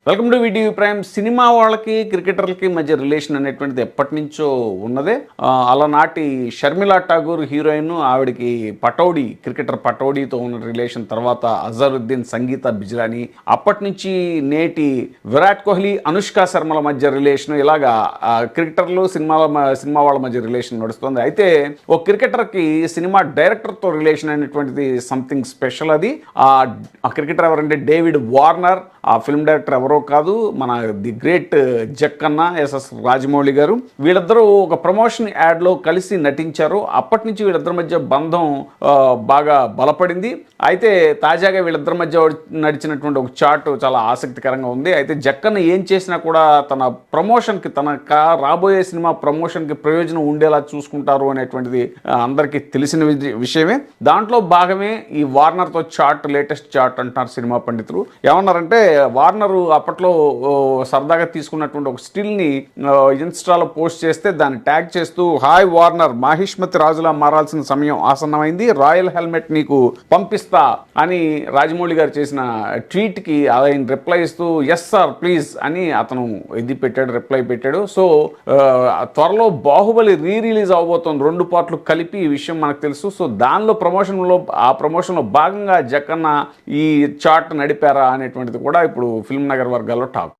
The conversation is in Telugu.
Welcome to video prime. Cinema వాళ్ళకి క్రికెటర్లకి మధ్య రిలేషన్ అనేటువంటిది ఎప్పటి నుంచో ఉన్నదే. అలనాటి షర్మిలా ఠాగూర్ హీరోయిన్, ఆవిడకి పటౌడీ, క్రికెటర్ పటౌడీతో ఉన్న రిలేషన్, తర్వాత అజరుద్దీన్, సంగీత బిజ్లానీ, అప్పటి నుంచి నేటి విరాట్ కోహ్లీ, అనుష్క శర్మల మధ్య రిలేషన్, ఇలాగా క్రికెటర్లు సినిమా వాళ్ళ మధ్య రిలేషన్ నడుస్తుంది. అయితే ఓ క్రికెటర్కి సినిమా డైరెక్టర్తో రిలేషన్ అనేటువంటిది సంథింగ్ స్పెషల్. అది ఆ క్రికెటర్ ఎవరంటే డేవిడ్ వార్నర్. ఆ ఫిల్మ్ డైరెక్టర్ ఎవరో కాదు, మన the great Jakkanna, SS Rajamouli garu. వీళ్ళిద్దరూ ఒక ప్రమోషన్ యాడ్లో కలిసి నటించారు. అప్పటి నుంచి వీళ్ళిద్దరి మధ్య బంధం బాగా బలపడింది. అయితే తాజాగా వీళ్ళిద్దరి మధ్య నడిచినటువంటి ఒక చాట్ చాలా ఆసక్తికరంగా ఉంది. అయితే జక్కన్న ఏం చేసినా కూడా తన ప్రమోషన్కి, రాబోయే సినిమా ప్రమోషన్కి ప్రయోజనం ఉండేలా చూసుకుంటారు అనేటువంటిది అందరికీ తెలిసిన విషయమే. దాంట్లో భాగమే ఈ వార్నర్తో చాట్, లేటెస్ట్ చాట్ అంటున్నారు సినిమా పండితులు. ఏమన్నారంటే, వార్నరు అప్పట్లో సరదాగా తీసుకున్నటువంటి ఒక స్టిల్ని ఇన్స్టాలో పోస్ట్ చేస్తే దాన్ని ట్యాగ్ చేస్తూ, హాయ్ వార్నర్, మాహిష్మతి రాజులా మారాల్సిన సమయం ఆసన్నమైంది, రాయల్ హెల్మెట్ నీకు పంపిస్తా అని రాజమౌళి గారు చేసిన ట్వీట్కి ఆయన రిప్లై ఇస్తూ, ఎస్ సార్ ప్లీజ్ అని అతను రిప్లై పెట్టాడు. సో త్వరలో బాహుబలి రిలీజ్ అవబోతోంది, 2 పార్ట్లు కలిపి. ఈ విషయం మనకు తెలుసు. సో దానిలో ప్రమోషన్లో భాగంగా జక్కన్న ఈ చాట్ నడిపారా అనేటువంటిది కూడా ఇప్పుడు ఫిల్మ్ నగర్ వర్గాల్లో టాక్.